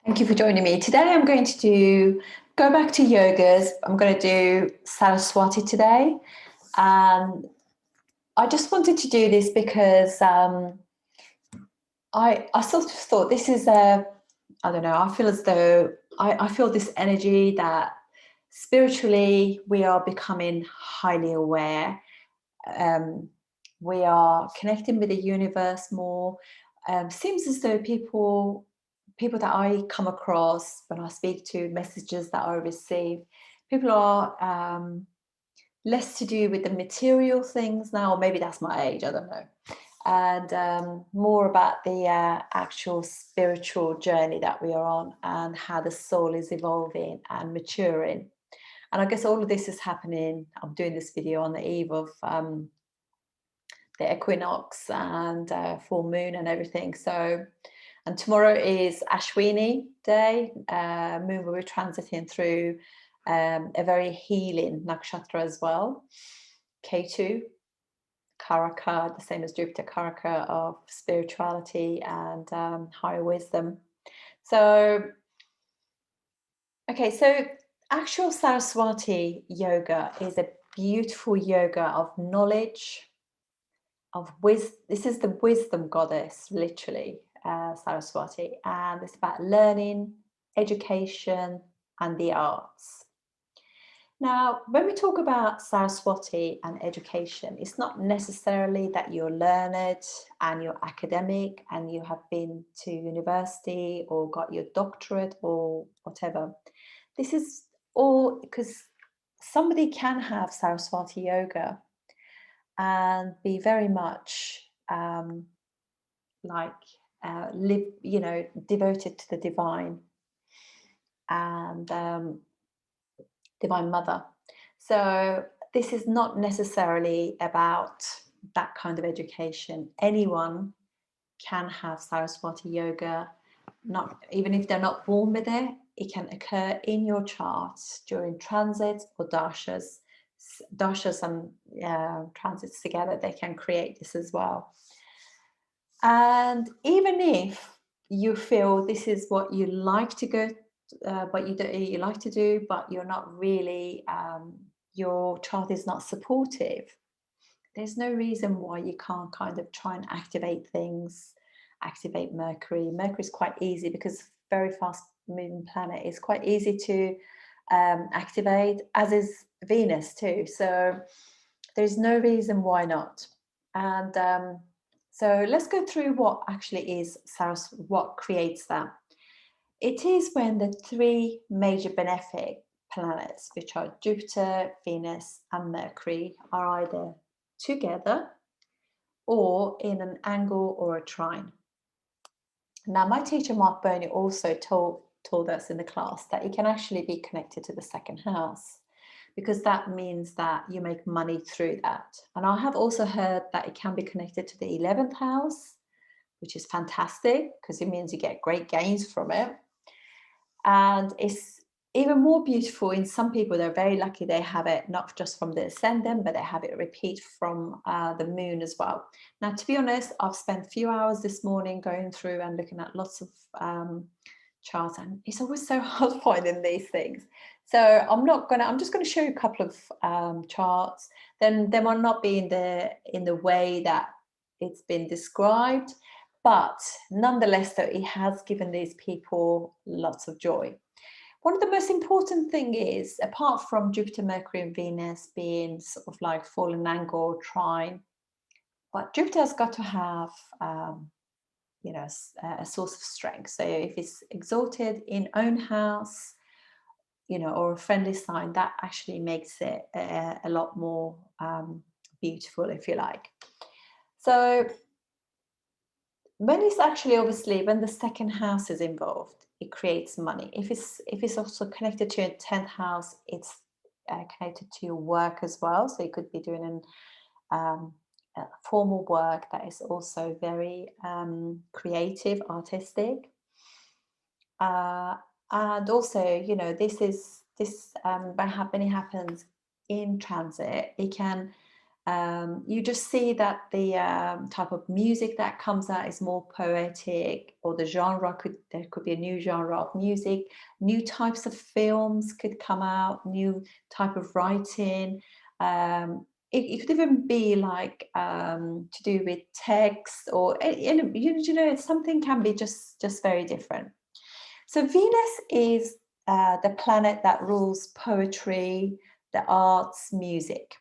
Thank you for joining me. Today I'm going to go back to yogas. I'm going to do Saraswati today. And I just wanted to do this because I sort of thought this is I don't know, I feel as though I feel this energy that spiritually we are becoming highly aware. We are connecting with the universe more. Seems as though people that I come across when I speak to, messages that I receive, people are less to do with the material things now, or maybe that's my age, I don't know, and more about the actual spiritual journey that we are on and how the soul is evolving and maturing. And I guess all of this is happening. I'm doing this video on the eve of the equinox and full moon and everything. So, and tomorrow is Ashwini day. Moon will be transiting through a very healing nakshatra as well. K2, Karaka, the same as Jupiter, Karaka of spirituality and higher wisdom. So, okay, so actual Saraswati yoga is a beautiful yoga of knowledge, of wisdom. This is the wisdom goddess, literally, Saraswati, and it's about learning, education, and the arts. Now, when we talk about Saraswati and education, it's not necessarily that you're learned and you're academic and you have been to university or got your doctorate or whatever. This is all because somebody can have Saraswati yoga and be very much live, devoted to the divine and divine mother. So this is not necessarily about that kind of education. Anyone can have Saraswati yoga, not even if they're not born with it. It can occur in your chart during transits or dashas and transits together. They can create this as well. And even if you feel this is what you like to go, what you like to do, but you're not really, your chart is not supportive, there's no reason why you can't kind of try and activate things, activate Mercury. Mercury is quite easy because very fast moving planet is quite easy to activate, as is Venus too. So there's no reason why not. And so let's go through what actually is what creates that. It is when the three major benefic planets, which are Jupiter, Venus, and Mercury, are either together or in an angle or a trine. Now, my teacher Mark Burney also told us in the class that it can actually be connected to the second house, because that means that you make money through that. And I have also heard that it can be connected to the 11th house, which is fantastic because it means you get great gains from it. And it's even more beautiful in some people. They're very lucky they have it not just from the ascendant, but they have it repeat from the moon as well. Now, to be honest, I've spent a few hours this morning going through and looking at lots of charts, and it's always so hard finding these things. So I'm just going to show you a couple of charts. Then they might not be in the way that it's been described, but nonetheless, though, it has given these people lots of joy. One of the most important thing is, apart from Jupiter, Mercury, and Venus being sort of like fallen angle, trine, but Jupiter has got to have a source of strength. So if it's exalted in own house, or a friendly sign, that actually makes it a lot more beautiful, if you like. So when it's actually, obviously, when the second house is involved, it creates money. If it's also connected to your 10th house, it's connected to your work as well. So you could be doing a formal work that is also very creative, artistic. And also, this when happening happens in transit, it can You just see that the type of music that comes out is more poetic, or the genre there could be a new genre of music, new types of films could come out, new type of writing. It could even be like to do with text, or something can be just very different. So Venus is the planet that rules poetry, the arts, music.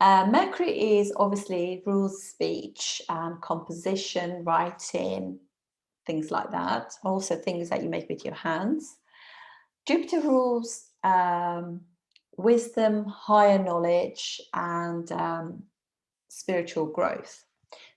Mercury is obviously rules speech and composition, writing, things like that. Also things that you make with your hands. Jupiter rules wisdom, higher knowledge, and spiritual growth.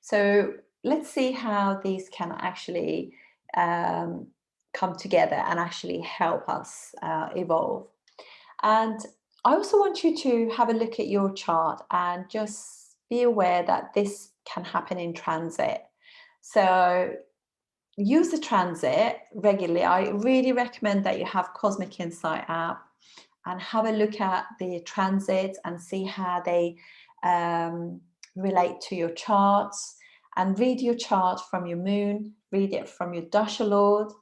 So let's see how these can actually come together and actually help us evolve. And I also want you to have a look at your chart and just be aware that this can happen in transit. So use the transit regularly. I really recommend that you have Cosmic Insight app and have a look at the transits and see how they relate to your charts, and read your chart from your moon, read it from your dasha lord,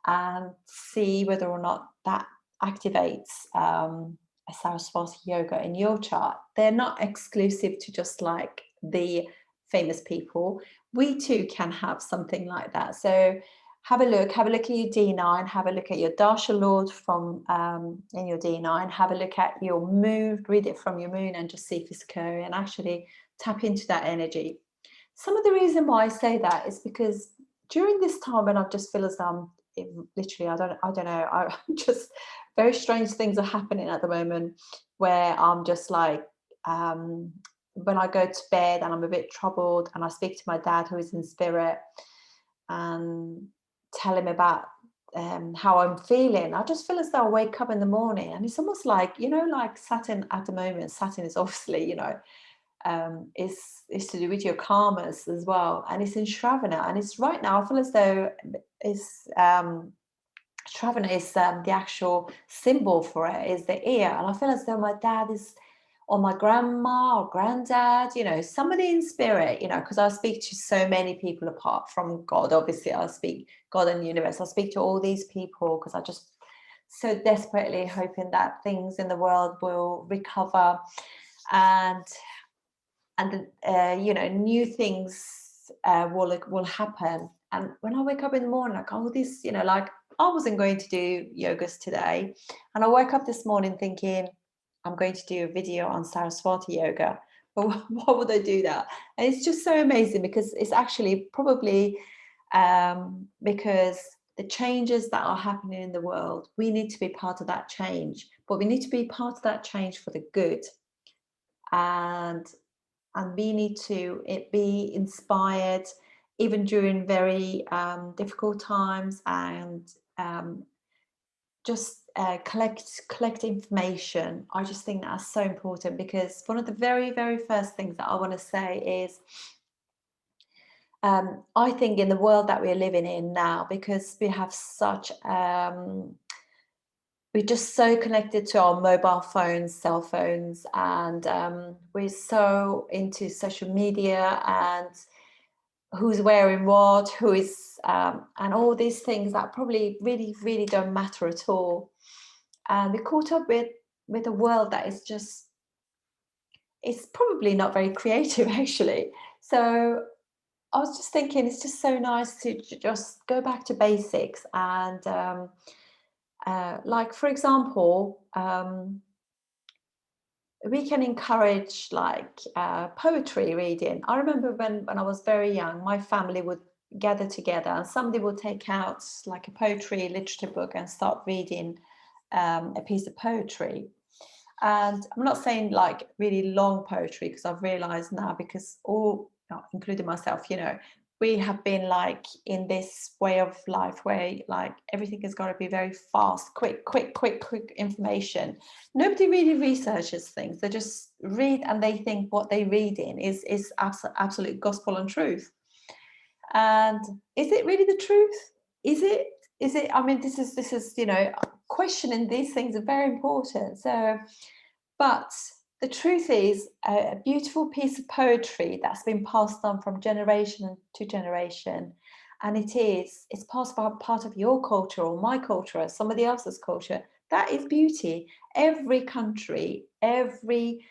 and see whether or not that activates a Saraswati Yoga in your chart. They're not exclusive to just like the famous people. We too can have something like that. So have a look at your D9, have a look at your dasha lord from in your D9, have a look at your moon, read it from your moon, and just see if it's occurring, and actually tap into that energy. Some of the reason why I say that is because during this time when I just feel as though literally, I don't know, I just, very strange things are happening at the moment, where I'm just like, when I go to bed and I'm a bit troubled, and I speak to my dad who is in spirit and tell him about how I'm feeling, I just feel as though I wake up in the morning and it's almost like, like Saturn at the moment. Saturn is obviously, is to do with your karmas as well, and it's in Shravana, and it's right now I feel as though it's Shravana is the actual symbol for it is the ear, and I feel as though my dad is, or my grandma or granddad, somebody in spirit, because I speak to so many people apart from God. Obviously, I speak God and the universe. I speak to all these people because I just so desperately hoping that things in the world will recover, and new things will happen. And when I wake up in the morning, like, oh, this, like, I wasn't going to do yogas today, and I woke up this morning thinking I'm going to do a video on Saraswati Yoga. But why would I do that? And it's just so amazing, because it's actually probably because the changes that are happening in the world, we need to be part of that change, but we need to be part of that change for the good. And we need to be inspired even during very difficult times, and just collect information. I just think that's so important, because one of the very, very first things that I want to say is I think in the world that we're living in now, because we have such we're just so connected to our mobile phones, cell phones, and we're so into social media and who's wearing what, who is, and all these things that probably really, really don't matter at all. And we're caught up with a world that is just, it's probably not very creative, actually. So I was just thinking, it's just so nice to just go back to basics, and like, for example, we can encourage like poetry reading. I remember when I was very young, my family would gather together and somebody would take out like a poetry literature book and start reading a piece of poetry. And I'm not saying like really long poetry, because I've realized now, because all, including myself, we have been like in this way of life where like everything has got to be very fast, quick information. Nobody really researches things. They just read, and they think what they read in is absolute gospel and truth. And is it really the truth? Is it? I mean, this is questioning these things are very important. So, but the truth is, a beautiful piece of poetry that's been passed on from generation to generation, and it's part of your culture or my culture or somebody else's culture. That is beauty. Every country, every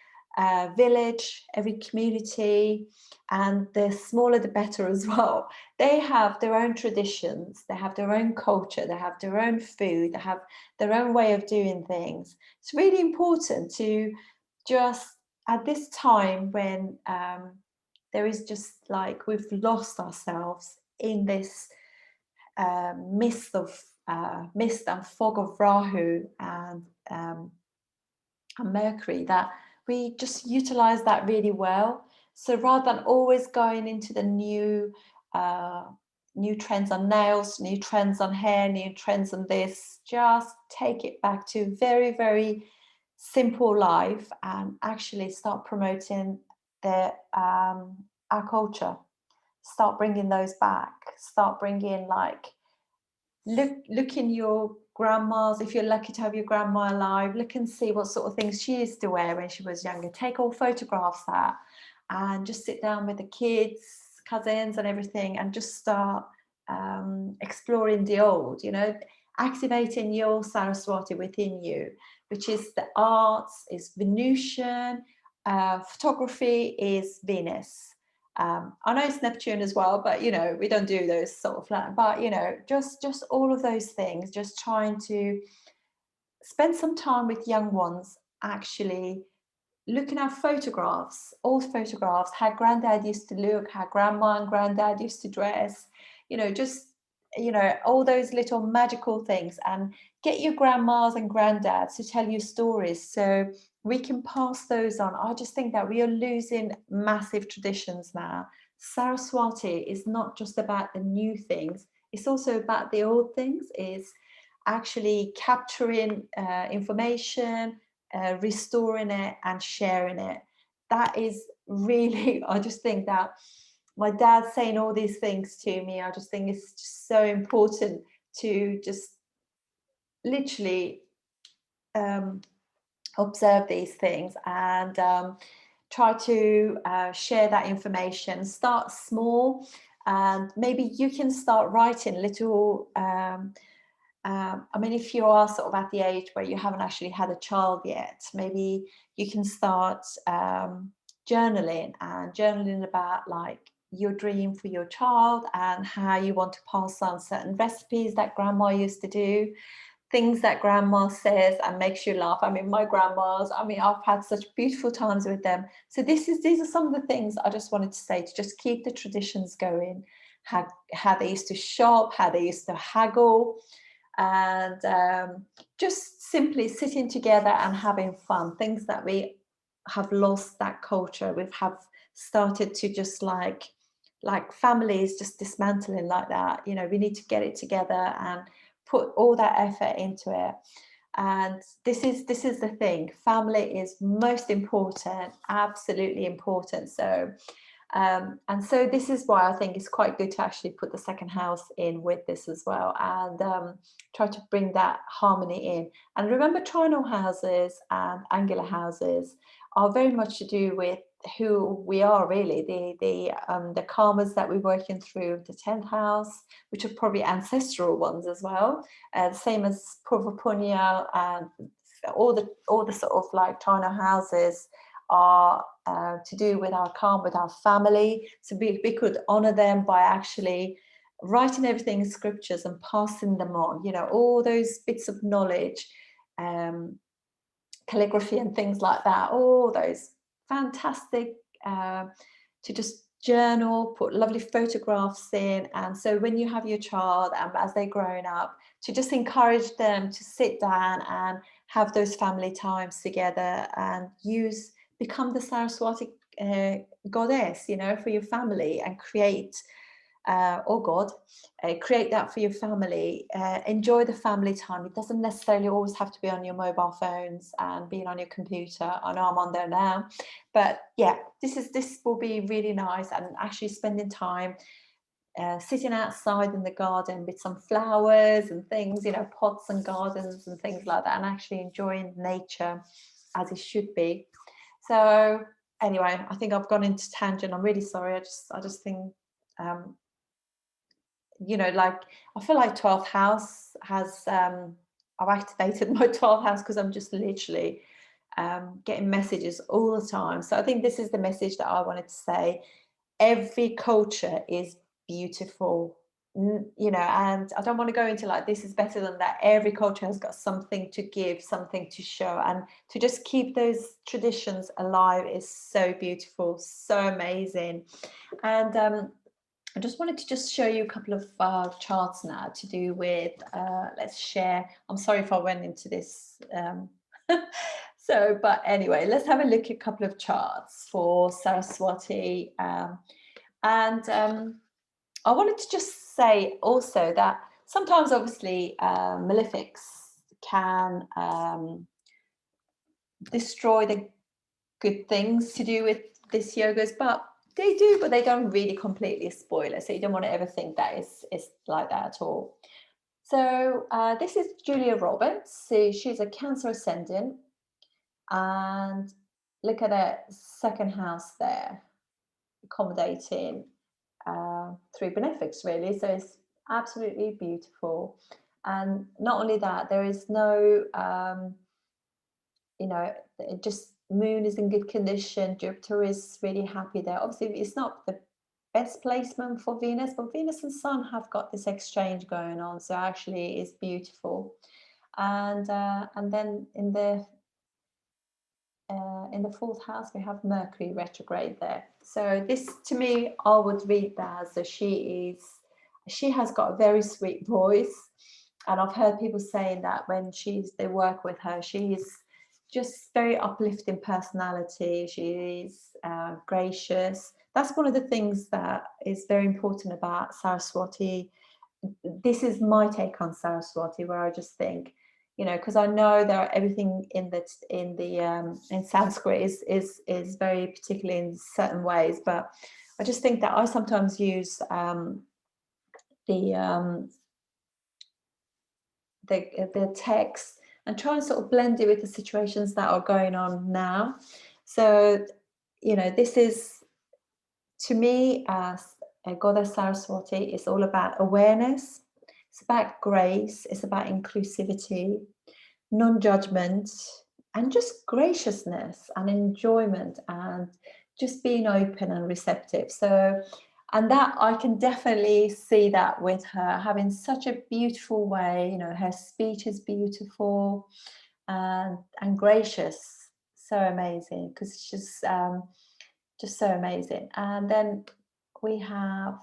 village, every community, and the smaller the better as well, they have their own traditions, they have their own culture, they have their own food, they have their own way of doing things. It's really important to just, at this time when there is just like we've lost ourselves in this mist and fog of Rahu and Mercury, that we just utilize that really well. So rather than always going into the new trends on nails, new trends on hair, new trends on this, just take it back to very, very simple life and actually start promoting our culture. Start bringing those back. Start bringing, like, look in your grandma's, if you're lucky to have your grandma alive, look and see what sort of things she used to wear when she was younger. Take all photographs of that and just sit down with the kids, cousins and everything, and just start exploring the old, activating your Saraswati within you, which is the arts, is Venusian, photography is Venus. I know it's Neptune as well, but we don't do those sort of but just all of those things, just trying to spend some time with young ones, actually looking at photographs, old photographs, how granddad used to look, how grandma and granddad used to dress, just all those little magical things, and get your grandmas and granddads to tell you stories so we can pass those on. I just think that we are losing massive traditions now. Saraswati is not just about the new things, it's also about the old things. Is actually capturing information, restoring it and sharing it. That is really, I just think that my dad saying all these things to me, I just think it's just so important to just literally observe these things and try to share that information. Start small, and maybe you can start writing little I mean, if you are sort of at the age where you haven't actually had a child yet, maybe you can start journaling about, like, your dream for your child and how you want to pass on certain recipes that grandma used to do, things that grandma says and makes you laugh. I mean, my grandmas, I've had such beautiful times with them. So these are some of the things I just wanted to say, to just keep the traditions going, how they used to shop, how they used to haggle, and just simply sitting together and having fun. Things that we have lost, that culture. We have started to just like families just dismantling like that. We need to get it together and put all that effort into it. And this is the thing. Family is most important, absolutely important. So and so this is why I think it's quite good to actually put the second house in with this as well, and try to bring that harmony in. And remember, trinal houses and angular houses are very much to do with who we are, really, the karmas that we're working through, the 10th house, which are probably ancestral ones as well, the same as Purva Punya, and all the sort of like trinal houses are to do with our karma, with our family. So we could honor them by actually writing everything in scriptures and passing them on, all those bits of knowledge, calligraphy and things like that, all those fantastic, to just journal, put lovely photographs in. And so when you have your child, and as they're growing up, to just encourage them to sit down and have those family times together and become the Saraswati goddess, for your family, and create, or God, create that for your family. Enjoy the family time. It doesn't necessarily always have to be on your mobile phones and being on your computer. I know I'm on there now, but yeah, this will be really nice. And actually spending time sitting outside in the garden with some flowers and things, pots and gardens and things like that, and actually enjoying nature as it should be. So anyway, I think I've gone into tangent. I'm really sorry. I just think, you know, like, I feel like 12th house has, I've activated my 12th house because I'm just literally getting messages all the time. So I think this is the message that I wanted to say. Every culture is beautiful, you know, and I don't want to go into like this is better than that. Every culture has got something to give, something to show, and to just keep those traditions alive is so beautiful, so amazing. And I just wanted to just show you a couple of charts now to do with, let's share. I'm sorry if I went into this. So, but anyway, let's have a look at a couple of charts for Saraswati. And I wanted to just say also that sometimes, obviously, malefics can destroy the good things to do with this yogas, but they do, but they don't really completely spoil it. So you don't want to ever think that it's like that at all. So this is Julia Roberts. So she's a Cancer ascendant, and look at that second house there, accommodating through benefics, really. So it's absolutely beautiful. And not only that, there is no, you know, it just moon is in good condition. Jupiter is really happy there. Obviously, it's not the best placement for Venus, but Venus and Sun have got this exchange going on. So actually, it's beautiful. And then in the fourth house, we have Mercury retrograde there. So this, to me, I would read that as she has got a very sweet voice, and I've heard people saying that when they work with her, she's just very uplifting personality. She's gracious. That's one of the things that is very important about Saraswati. This is my take on Saraswati, where I just think, you know, because I know there are everything in Sanskrit is very particular in certain ways, but I just think that I sometimes use the text and try and sort of blend it with the situations that are going on now. So, you know, this is, to me, as a goddess Saraswati, it's all about awareness. It's about grace. It's about inclusivity, non-judgment, and just graciousness and enjoyment, and just being open and receptive. So, and that I can definitely see that with her having such a beautiful way. You know, her speech is beautiful and gracious, so amazing, because she's just so amazing. And then we have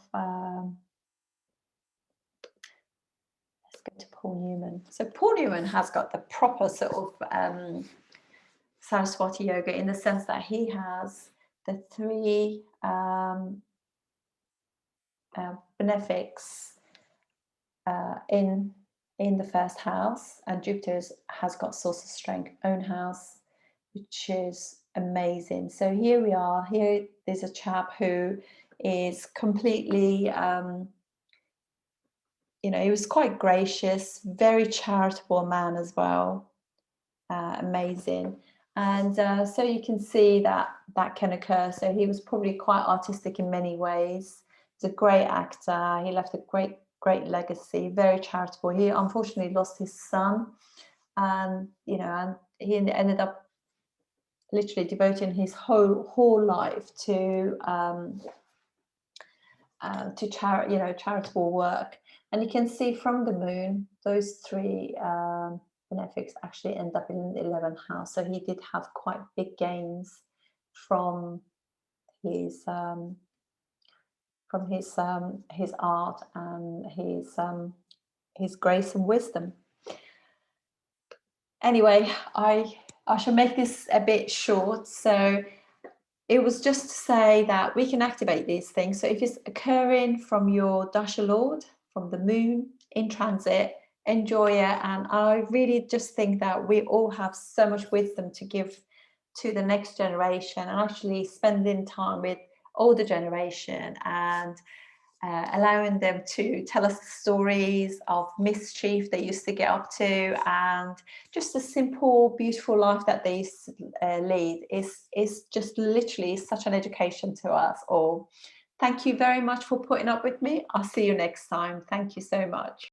let's go to Paul Newman. So Paul Newman has got the proper sort of Saraswati Yoga, in the sense that he has the three benefics in the first house, and Jupiter has got source of strength, own house, which is amazing. So here we are. Here there's a chap who is completely, you know, he was quite gracious, very charitable man as well. Amazing. And so you can see that can occur. So he was probably quite artistic in many ways. He's a great actor. He left a great legacy, very charitable. He unfortunately lost his son, and you know, and he ended up literally devoting his whole life to charitable work. And you can see from the moon, those three benefics actually end up in the 11th house. So he did have quite big gains from his art and his grace and wisdom. Anyway, I shall make this a bit short. So it was just to say that we can activate these things. So if it's occurring from your Dasha Lord, from the moon in transit, enjoy it. And I really just think that we all have so much wisdom to give to the next generation, and actually spending time with older generation and allowing them to tell us stories of mischief they used to get up to, and just a simple, beautiful life that they lead is just literally such an education to us all. Thank you very much for putting up with me. I'll see you next time. Thank you so much.